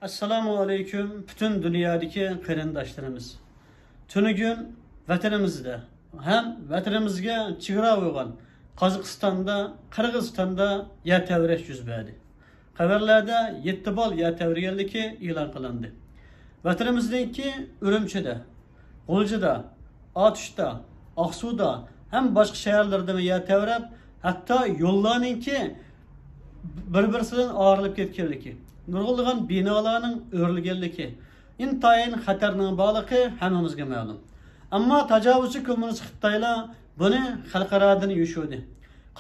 Assalamu aleyküm bütün dünyadaki qarindoshlarimiz. Tünügün vatanimizde hem vatanimizga chegara qo'ygan Qozog'istonda, Qirg'izistonda yer tevreş yuz berdi. Xabarlarda 7 bal yer tevriganligi e'lon qilindi. Vatanimizdagi Urumchida, G'uljida, Otishda, Aqsuda hem başka şehirlerde yer tevrab, hatta yollarınki bir-birisidan ağırlıp ketganligi. Nurg'ulg'an binolarning o'rilganligi, intayin xatarning borligi hammamizga ma'lum. Ammo tajovuzchi kommunist Xitoylar buni xalqarodan yushudi.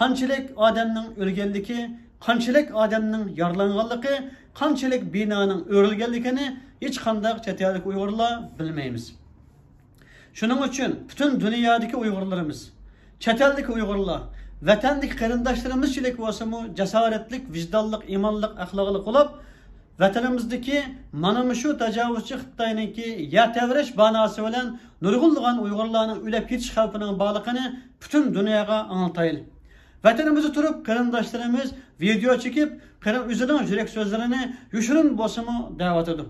Qanchalik odamning o'lganligi, qanchalik odamning yaralanganligi, qanchalik binoning o'rilganligini hech qanday chet ellik Uyg'urlar bilmaymiz. Shuning uchun butun dunyodagi Uyg'urlarimiz, chet eldagi Uyg'urlar, vatandagi qarindoshlarimiz bo'lsa-mu jasoratlik, vijdonlik, iymonlik, axloqli bo'lib, vatanimizdagi mana shu tajovuzchi Xitoyninki yer tevresh banasi bilan nurg'ulg'an Uyg'urlarning o'lib ketish xavfining borligini butun dunyoga anlataylik. Vatanimizda turib qarindoshlarimiz video chekib, o'zining yurak so'zlarini yushirin bo'lsa-mu da'vat etdi.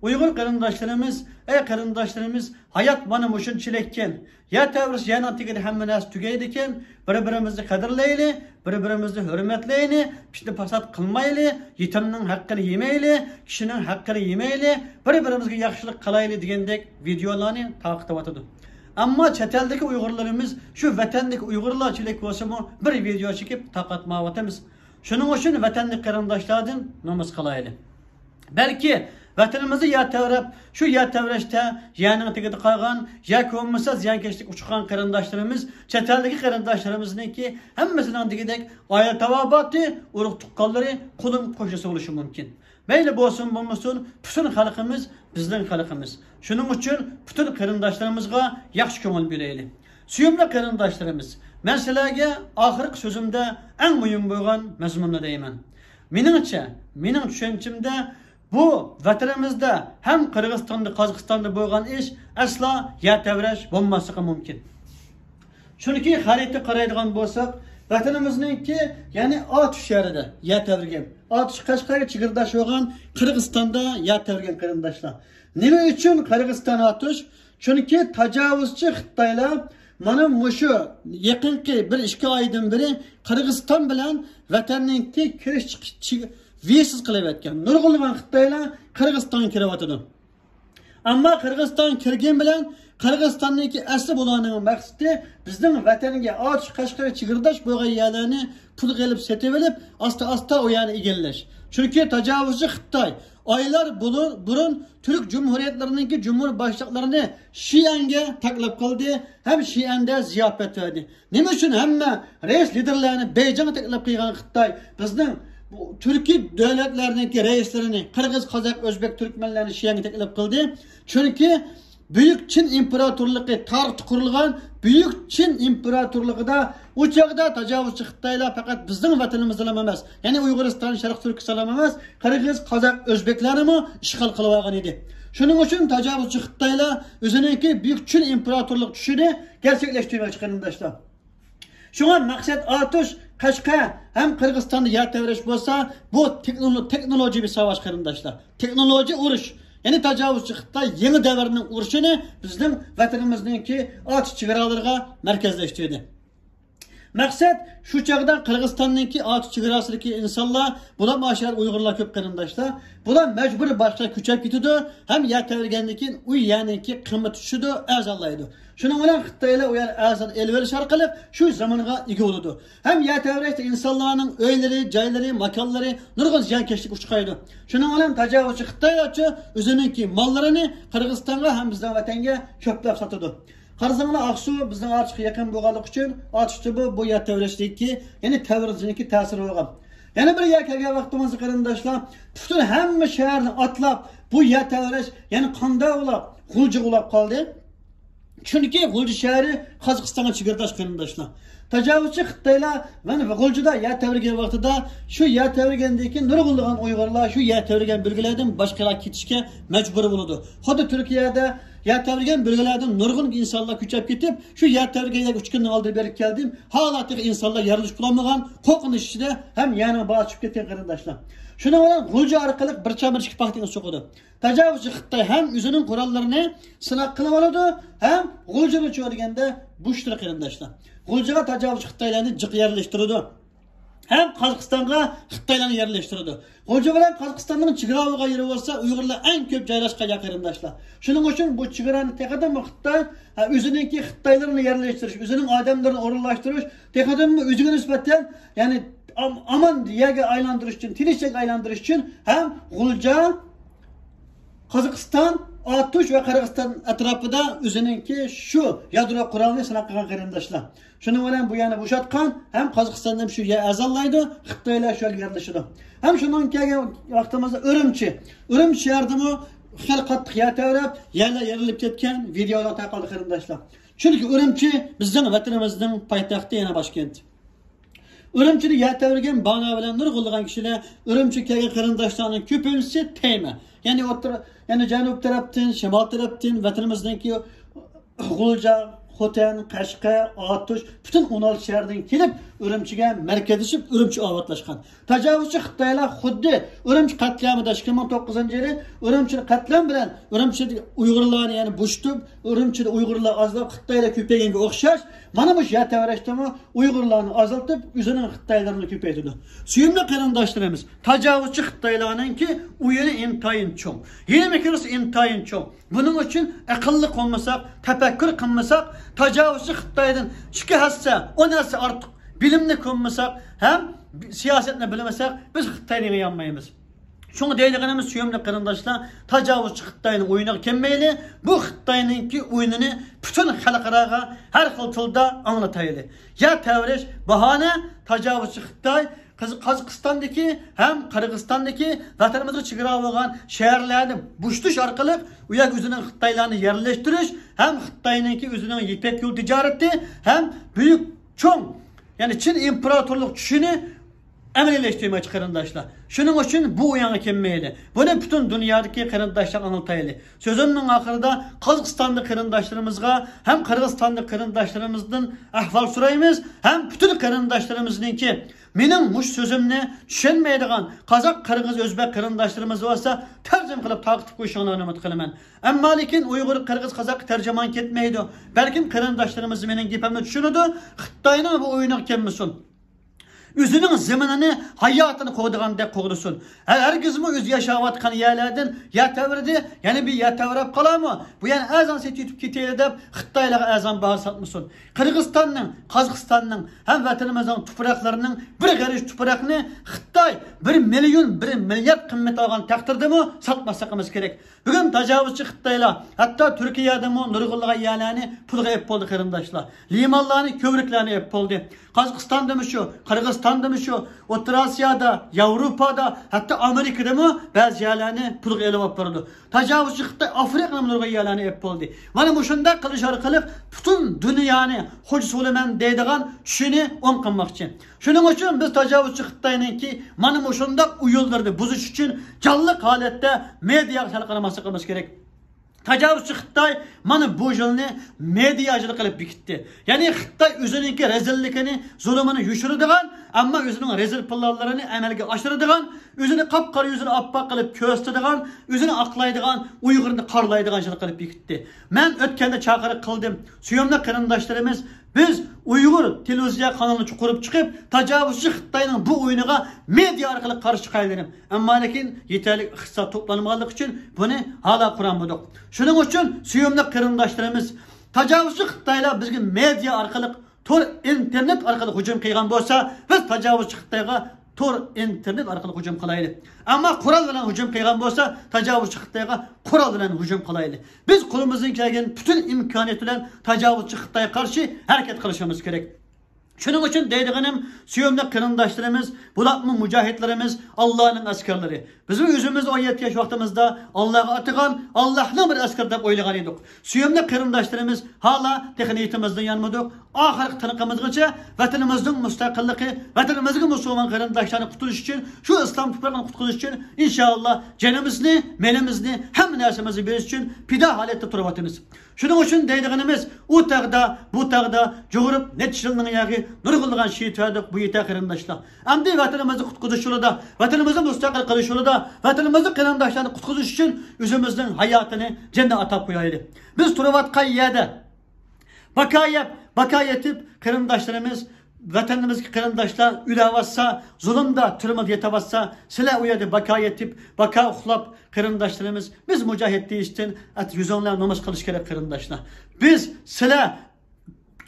Uyg'ur qarindoshlarimiz, ey qarindoshlarimiz, hayot mana mushunchilikkan. Ya tavris yana tigida hamma narsa tugaydi ekan, bir-birimizni qadrlayli, bir-birimizni hurmatlayli, fitna fasod qilmayli, yetimning haqqini yemayli, kishining haqqini yemayli, bir-birimizga yaxshilik qilayli degandek videolarni taqdim etadi. Ammo chet eldagi Uyg'urlarimiz shu vatandagi Uyg'urlarchilik bo'lsa-mu bir video chekib taqatmayotamiz. Shuning uchun vatandagi qarindoshlardan nomus qilayli. Balki vatanimizni yer tevrab, shu yer tevrashda yaning tegida qolgan, yoki bo'lmasa ziyonkashlik uchgan qarindoshlarimiz, chet eldagi qarindoshlarimizniki hammasining tegidek oila tavobati, urug' tuqqanlari qo'lim qo'shisi bo'lishi mumkin. Mayli bo'lsin, bo'lmasin, butun xalqimiz bizning xalqimiz. Shuning uchun butun qarindoshlarimizga yaxshi ko'ngil beraylik. Suyumli qarindoshlarimiz, men sizlarga oxirgi so'zimda eng muhim bo'lgan mazmunni deyman. Meningcha, mening tushunchimda bu vatanimizda hem Qirg'izistonda, Qozog'istonda bo'lgan ish asla yer tevresh bo'lmasligi mumkin. Chunki xarita qaraydigan bo'lsak, vatanimizningki, ya'ni Otish shahrida yer tevrigan, Otish Qashqarga chegirdosh bo'lgan Qirg'izistonda yer tevrigan qarindoshlar. Nima uchun Qirg'iziston Otish? Chunki tajovuzchi Xitoylar mana mushu yaqinki bir 2 oydan beri Qirg'iziston bilan vatanninki kirish chiqish vizasiz qilayotgan. Nurg'ulg'an Xitoylar Qirg'izistonga kiryapti. Ammo Qirg'iziston kirgan bilan Qirg'izistonniki asli bo'lganining maqsadi bizning vatanga Otish Qashqarga chegirdosh bo'lgan yerlarni pul qilib setib olib, asta-asta o yerni egallash. Chunki tajovuzchi Xitoy oylar burun Türk Cumhuriyetlarininki cumhur başlıklarını Şiyan'ga taklif qildi, hem Şiyan'da ziyafat verdi. Nima uchun hamma reis liderlerini Beyjan'a taklif qilgan Xitoy bizning Türkiye devletlerininki reislerini Qirg'iz, Qozoq, O'zbek, Türkmenlerini Şiyan'ga taklif qildi. Chunki Büyük Çin İmparatorluğu tarixi qurilgan Büyük Çin İmparatorluğu'da o çağda tajovuzchi Xitoylar faqat bizning vatanimizda emas, ya'ni Uyg'uriston, Sharq Turkiston emas, Qirg'iz, Qozoq, O'zbeklarni ishg'ol qilib olgan edi. Shuning uchun tajovuzchi Xitoylar o'zininki Büyük Çin İmparatorluğu tushini gerçekleştirmoqchi qarindoshlar. Şuna maksat Otish, Qashqar hem Qirg'izistonda yer tevresh bo'lsa, bu teknoloji bir savaş qarindoshlar. Teknoloji urush. Yani tajovuzchi Xitoy yeni davrning urushini bizning vatanimizningki Otish chegaralarga markazlashtirdi. Maksat şu çağda Qirg'izistonningki Otish chegarasidagi insonlar, bular mashhur Uyg'urlar ko'p qarindoshlar, bular majburiy boshqa ko'chib ketadi, ham yer tevrigandan u yaniki qimmat tushidi, azallaydi. Shuning bilan Xitoylar u yer azal elverish orqali shu zamonga ega bo'ladi. Ham yer tevrashda insonlarning uylari, joylari, makonlari nurg'un ziyonkashlik uchqaydi. Shuning bilan tajovuzchi Xitoylarcha o'zininki mollarini Qirg'izistonga ham bizning vatanga ko'plab sotadi. Qarzanlar Aqsu bizning Otishga yaqin bo'lganligi uchun Otishda bu yer tevrashdagi, ya'ni tavrizninki ta'siri bo'lgan. Yana bir yer kelgan vaqtimizda qarindoshlar, butun hamma shaharni atlab bu yer tevrash, ya'ni qanday ulab, G'ulji ulab qoldi. Chunki G'ulji shahri Qozog'istonga chegirdosh qarindoshlar. Tajovuzchi Xitoylar mana G'uljida yer tevrigan vaqtida shu yer tevrigandan keyin nurg'ulg'an Uyg'urlar shu yer tevrigan bölgelerden boshqalar ketishga majbur bo'ladi. Xuddi Turkiyada yer tevrigan bölgelerden nurg'un insonlar ko'chib ketib, shu yer tevrigan 3 kundan oldin berib keldim. Holatdagi insonlar yarilish qilolmagan, qo'rqinish ichida ham yana boshib ketgan qarindoshlar. Şuna bilan G'ulja orqali bir chamir ikki paxtaga so'qadi. Tajovuzchi Xitoy ham o'zining qurollarini sinab qilib oladi, ham G'uljani cho'rganda bushtir qarindoshlar. G'uljaga tajovuzchi Xitoylarni jiq yerlashtiradi. Hem Qozog'istonga Xitoylarni yerlashtiradi. G'ulja bilan Qozog'istonning chegaraviga yurib olsa, Uyg'urlar eng ko'p joylashgan qarindoshlar. Shuning uchun bu chegarani taqadimmi Xitoy o'zininki Xitoylarni yerlashtirish, o'zining odamlarini o'rinlashtirish, taqadimmi o'ziga nisbatan, ya'ni aman yerga aylantirish uchun, tinchlik aylantirish uchun ham G'ulja Qozog'iston, Atush ve Qirg'iziston atrofida o'zininki shu yadro qurolini sinab qilgan qarindoshlar. Shuning bilan bu yana bo'shatgan, ham Qozog'istonda shu yer azallaydi, Xitoylar shu yerga yerlashadi. Ham shundan kelgan vaqtimizda Urumchi yardimi xil qattiq yatavrab, yerlar yerilib ketgan videolar tarqaldi qarindoshlar. Chunki Urumchi bizning vatanimizning poytaxti yana Toshkent. Urumchida yatavergan bano bilan nurg'ulg'an kishilar Urumchi kelgan qarindoshlarning ko'pincha tema. Yani janub tarafdan, shimol tarafdan vatanimizningki G'ulja, Xotan, Qashqa, Atush bütün 16 shahardan kelib Urumchiga markazlashib, Urumchi ovotlashgan. Tajovuzchi Xitoylar xuddi Urumchi qatlamida 2009-yili Urumchini qatlam bilan Urumchida Uyg'urlarni yani bo'shtib, Urumchida Uyg'urlar azlab Xitoylar ko'payganga o'xshash, mana bu yataverashdimi Uyg'urlarni azaltib, o'zining Xitoylarini ko'paytirdi. Suyimli qarindoshlarimiz, tajovuzchi Xitoylarningki o'yini intayin cho'ng. Yeni mikrisi intayin cho'ng. Bunun için aqlli qolmasak, tafakkur qilmasak, tajovuzchi Xitoydan 2 hassa, 10 hassa ortiq bilimni ko'rmasak, ham siyosetni bilmasak, biz Xitoyga yanmaymiz. Şunu deydiğimiz suyumli qarindoshlar, tajovuzchi Xitoyning o'yiniga kelmayli, bu Xitoyningki o'yinini bütün xalqaraga har xil tilda anglatayli. Ya tavrish bahane tajovuzchi Xitoy Qozog'istondagi ham Qirg'izistondagi vatanimizga chegara bo'lgan shaharlarni bushtish orqali u yer o'zining Xitoylarni yerlashtirish, ham Xitoyningki o'zining Ipak yo'l tijorati, ham büyük cho'ng, yani Çin imparatorluk tushini amaliyleştirmoqchi qarindoshlar. Shuning uchun bu o'yinga kelmaydi. Buni butun dunyodagi qarindoshlar anlatayli. So'zimning oxirida Qozog'istonlik qarindoshlarımızga hem Qirg'izistonlik qarindoshlarimizdan ahvol so'raymiz, hem butun qarindoshlarimizninki mening mush so'zimni tushunmaydigan qozoq, qirg'iz, o'zbek qarindoshlarimiz bo'lsa, tarjima qilib taqib qo'yishingizni umid qilaman. Ammo lekin Uyg'ur, qirg'iz, qozoq tarjimon ketmaydi. Balkim qarindoshlarimiz mening gapimni tushunadi. Xitoyning bu o'yiniga kelmasin. Özünün zamanını, hayatını qo'ydigandek qo'g'risin. Herkesmi o'z yashayotgan yerlardan yataverdi, yani bir yataverib qolarmi? Bu yani azon setib ketayli deb Xitoylarga azon bahs atmasin. Qirg'izistonning, Qozog'istonning ham vatanimizning tuproqlarining bir qarish tuproqni Xitoy 1 million, 1 milyard qimmat olgan taqdirdami satmasligimiz kerak. Bugun tajovuzchi Xitoylar hatto Turkiyadami nurg'ulg'an yerlarni pulga ep bo'ldi qarindoshlar. Limonlarni, ko'vriklarni ep bo'ldi. Qozog'istondami shu, Qirg'izistondami shu, O'rta Osiyoda, Yevropada, hatta Amerikadami ba'zi yerlarni pulga elib olib bordi. Tajovuzchi Xitoy Afrikaning nurg'ulg'an yerlarni ep bo'ldi. Mana bu shunday qilish orqali butun dunyoni Xo'j Sulaymon deydigan tushini o'ng qilmoqchi. Shuning uchun biz tajovuzchi Xitoyningki mana bu shunday uyullarni buzish uchun jonli holatda media xalqaramasligimiz kerak. Tajovuzchi Xitoy mana bu yilni mediachilik qilib bekitdi. Ya'ni Xitoy o'zining rezilligini, zulmini yushiradigan, ammo o'zining rezil planlarini amalga oshiradigan, o'zini qop-qora yuzini oppoq qilib ko'rsatadigan, o'zini aqlaydigan, Uyg'urni qarlaydigan ishni qilib bekitdi. Men o'tganda chaqiriq qildim. Suyumli qarindoshlarimiz, biz Uyg'ur televiziya kanalini qurib chiqib, tajovuzchi Xitoyning bu o'yiniga media orqali qarshi chiqaylik. Ammo lekin yetarli iqtisod to'planmaganligi uchun buni hala quramadik. Shuning uchun suyumli qarindoshlarimiz, tajovuzchi Xitoylar bizga media orqali, tor internet orqali hujum qilgan bo'lsa, biz tajovuzchi Xitoyga tor internet orqali hujum qilaylik. Ammo qurol bilan hujum qilgan bo'lsa, tajovuzchi Xitoyga qurol bilan hujum qilaylik. Biz qo'limizdan kelgan bütün imkoniyat bilan tajovuzchi Xitoyga qarshi harakat qilishimiz kerak. Shuning uchun deydiganim, suyumli qarindoshlarimiz, bularmi mujohidlarimiz, Allohning askarlari. Biz o'zimiz 17 yosh vaqtimizda Allohga atigan, Allohning bir askar deb o'ylagan edik. Suyumli qarindoshlarimiz hala texniyatimizdan yanmadik. Oxirgi tiniqimizgacha vatanimizning mustaqilligi, vatanimizga musulmon qarindoshlarni qutilish uchun, shu islom tuprog'ini qutqarish uchun inshaalloh jonimizni, melimizni, hamma narsamizni berish uchun pida holatda turibmiz. Shuning uchun deydiganimiz, u taqda, bu taqda jo'g'irib net yilning yag'i nurgulgan şehit verdik bu yete kırındaşlar. Endi vatanımızı kutkuzuş yolunda, vatanımızı müstakil kılış yolunda, vatanımızı kırındaşlarını kutkuzuş için yüzümüzün hayatını cennet atab koyaydı. Biz turavatkan yerde bakayetip kırındaşlarımız, vatanımızdaki kırındaşlar ülavassa, zulümda türümüz yetavassa, silah uyadı bakayetip, baka uhlap kırındaşlarımız, biz mücahit değiştin, at yüzonlar namaz kılış gerek kırındaşlar. Biz silah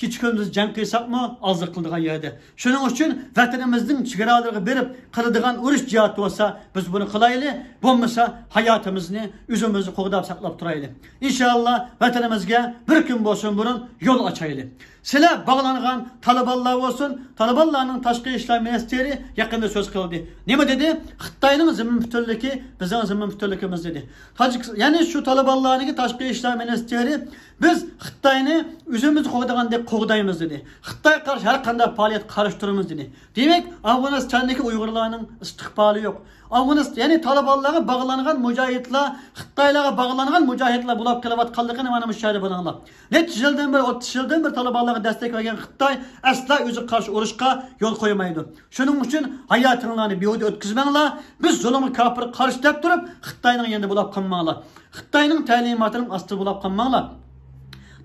Kiçkönümüz cenk kıysak mı? Azlık kıldığın yerde. Şunun için vatanımızın çıkaralarını verip kılıdığın uruş cihatı olsa biz bunu kılaylı. Bulmasa hayatımızı, üzümümüzü koğdap saklap duraylı. İnşallah vatanımızga bir gün olsun bunun yol açaylı. Silah bağlanan Talibanlar olsun. Talibanların Taşkı İşler Ministeri yakında söz kıldı. Ne mi dedi? Xitayning zimmin bütünlüğü bizning zimmin bütünlüğümüz dedi. Yani şu Talibanların Taşkı İşler Ministeri biz Xitayni üzümümüzü koğdagandek koğdayımız dedi. Xitay karşı her qanday faaliyet karıştırımız dedi. Demek Afganistan'daki Uygurlarının istiqbalı yok. Afganistan yani Talibanlara bağlanan mücahitler, Xitaylara bağlanan mücahitler bulap kelavatqanligini mana müşahede bulunlar. Neçə yıldan beri 30 yıldan beri Talibanlara destek vergen Xitay asla özü karşı uruşqa yol koymaydı. Şunun için hayatlarını behude ötkizmenglar. Biz zulümü kafir karşı dep durup Xitayning yanında bulap qalmanglar. Xitayning ta'limatının astı bulap qalmanglar.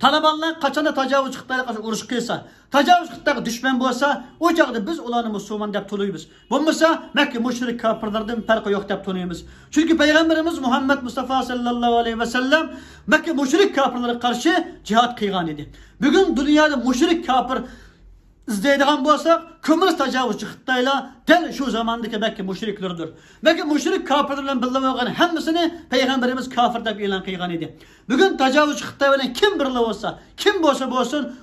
Talibanlar kaçanda tacavüz Xitayga karşı uruş kılsa, tacavüz Xitayga düşman bolsa, o çağda biz ularni Müslüman dep tuluymiz. Bulmasa Mekke müşrik kafirlerden farkı yok dep tuluymiz. Çünkü Peygamberimiz Muhammed Mustafa sallallahu aleyhi ve sellem Mekke müşrik kafirlere karşı cihat kıygan idi. Bugün dünyada müşrik kafir izleydiğen bolsa, kömür tacavüzçü Xitayla del şu zamandaki Mekke müşriklerdir. Mekke müşrik kafirlerle birlikte olan hemmisini Peygamberimiz kafir dep ilan kıygan idi. Bugün tacavüzçü Xitay bilen kim birlikte olsa, kim bolsa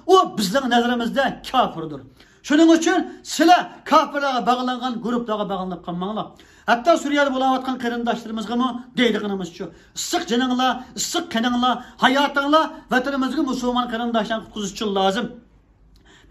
o bizning nazarimizda kafirdir. Şunun için silah kafirlarga bağlangan gruplarga bağlanıp qalmanglar. Hatta Suriyada bulayotgan qarindoshlarımızga mı deydiganimiz şu. Issiq jininglar, issiq qaninglar, hayotinglar vatanimizga musulmon qarindoshlarni qutqizish uchun lazım.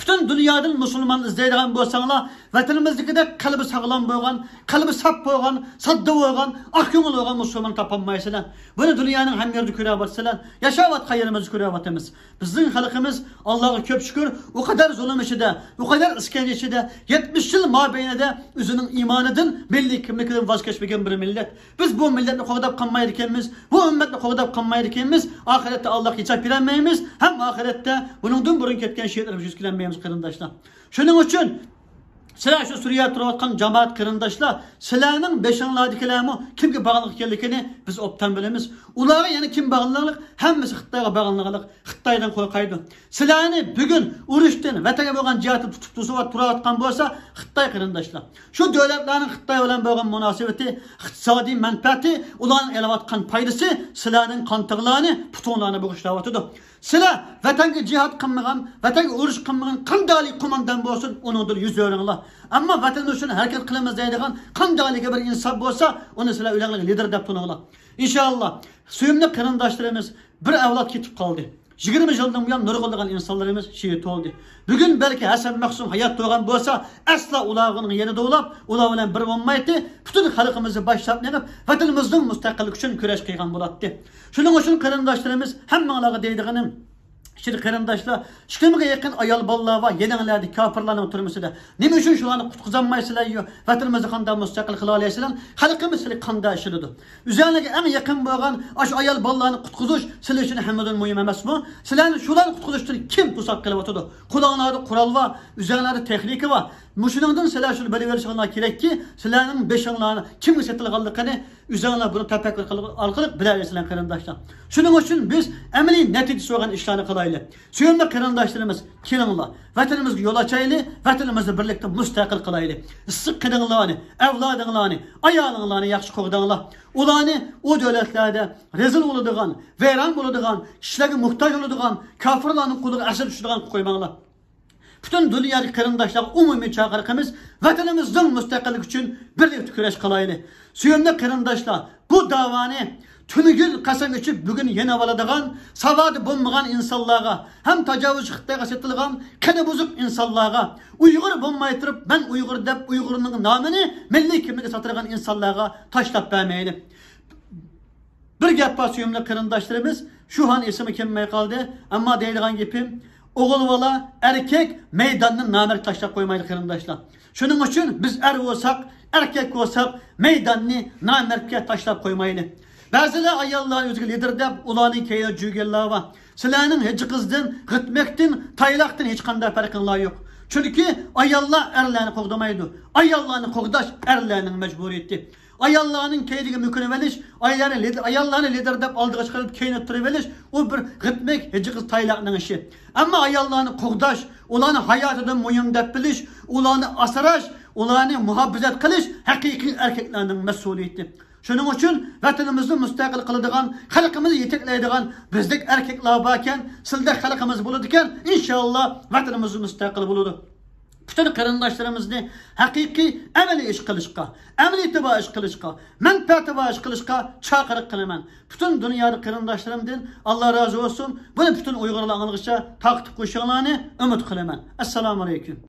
Bütün dünyadan Müslüman izleydiğen bolsanglar, vatanımızdakide kalbi sağlam bolgan, kalbi sap bolgan, sadda bolgan, ak ko'ngil bolgan Müslüman tapanmaysizlar. Bunu dünyanın hem yerde ko'ryapsizlar. Yaşavatgan yerimizni ko'ryapmiz. Bizning xalqimiz Allohga ko'p shukr, o kadar zulm içinde, o kadar iskence içinde 70 yıl mabeynede özünün imanıdan, milli kimlikinden vazgeçmegen bir millet. Biz bu milletni qo'g'dab qolmaydi ekanmiz, bu ümmetni qo'g'dab qolmaydi ekanmiz. Ahirette Allah hiçbir bilenmeyimiz, hem ahirette bunundan burun ketken şehitlerimiz yüzkilenmeyimiz kırındaşlar. Şunun için sizler şu Suriye'de turayotgan cemaat kırındaşlar, sizlerning beşanlardakilarni kimga bağlılık ekanligini biz obdan bilamiz. Ularga yani kim bağlılık? Hemmisi Xitayga bağlılık. Xitaydan qo'rqaydi. Sizlarni bugun urushdan vatanga bo'lgan jihati tutib turayotgan bo'lsa, Xitay kırındaşlar. Şu devletlerin Xitay bilan bo'lgan munosabati, iqtisodiy manfaati, ularning elayotgan foydasi sizlarning qontiqlarni, putonlarni bo'g'ishlayotidir. Sizlar vatanga jihad qilmagan, vatanga urush qilmagan qandaylik qo'mondan bo'lsin, unindir yuz o'ringlar. Ammo vatan uchun harakat qilamiz deydigan qandaylik bir inson bo'lsa, uni sizlar ularning lider deb tuninglar. İnşallah suyumli qarindoshlarimiz bir avlod ketib qoldi. 20 yıldan buyon nurg'ulgan insonlarimiz shehid bo'ldi. Bugun balki Hasan Mahsum hayot bo'lgan bo'lsa, asla ularning yanida bo'lib, ular bilan bir bo'lmaydi. Butun xalqimizni boshlab nenib, vatanimizning mustaqillik uchun kurash qilgan bo'ladi. Shuning uchun qarindoshlarimiz hammalarga deydiganim, şimdi qarindoshlar, 20 ga yaqin ayol bolalar va yeninglarni kafirlarning turmusida. Nima uchun shularni qutqizolmaysizlar? Vatanimizni qanday mustaqil qila olasizlar? Xalqimiz sizlarga qanday ishlidir? Üzerine en yakın bo'lgan aş ayol bolalarni qutqizish sizlar uchun hammadan muhim emasmi? Sizlarni shularni qutqizish uchun kim to'saq qilyapti? Qulog'larda qurol va üzerlerde texnika va Muşundan sizler şunu böyle verişinler gerek ki sizlerin beşinlerini kimga setilganligini üzerine bunu tefekkür arkalık bilersizler qarindoshlar. Şunun için biz emeli neticesi olan işlerini kılaylı. Suyumlu qarindoshlarimiz kelinglar. Vatanimizga yol açaylı, vatanimizni birlikte mustaqil kılaylı. Issiq qaninglarni, avlodinglarni, ayolinglarni yaxshi qo'g'danglar. Ularni o devletlerde rezil bo'ladigan, vayron bo'ladigan, kishilarga muhtoj bo'ladigan, kafirlarning qo'liga asir tushadigan qo'ymanglar. Bütün dünyadaki qarindoshlar umumiy chaqiriqimiz vatanimizning mustaqillik uchun birlikte kurash qilayli. Suyumli qarindoshlar, bu davoni tunugul qasam ichib bugun yana oladigan, savodi bo'lmagan insonlarga, ham tajovuz Xitoyga setilgan, qani buzuq insonlarga, Uyg'ur bo'lmay turib, men Uyg'ur deb Uyg'urning nomini milliy kimlikka sotirgan insonlarga tashlab bermaydi. Bir gap bor suyumli qarindoshlarimiz, şu an ismi kelmay qoldi, ammo deydigan gapim oğul vala, erkek meydanını namert taşlap koymaydı kırındaşlar. Şunun için biz er olsak, erkek olsak meydanını namertke taşlap koymaydı. Bazılar ayallar özgür lider dep ulanın keyir cügellar var. Sizlerinin hiç kızdan, gitmekten, taylaktan hiç kanday farkınlar yok. Çünkü ayallar erlerini koğdamaydı. Ayallarını koğdaş erlerinin mecburiyeti. Ayallarının keydiği mükemmeliş, ayallarını lider dep aldığı çıkarıp keyini turiveliş, o bir gitmek hiç kız taylakның işi. Ama ayallarını koğdaş, ulanı hayatıdan muyum dep biliş, ulanı asaraş, ulanı muhabbet kılış, hakiki erkeklerinin mesuliyeti. Şunun için vatanımızı müstakil kılıdığan, halkımızı yetekleydiğen bizlik erkekler varken, sizde halkımız bulurken inşallah vatanımızı müstakil bulur. Bütün kırındaşlarımızı hakiki emeli iş kılışka, emeli itibar iş kılışka, menfaati var iş kılışka çağırık kılıman. Bütün dünyada kırındaşlarımdan Allah razı olsun. Bunu bütün Uygurlar anılışa takip koşularını ümit kılıman. Esselamu Aleyküm.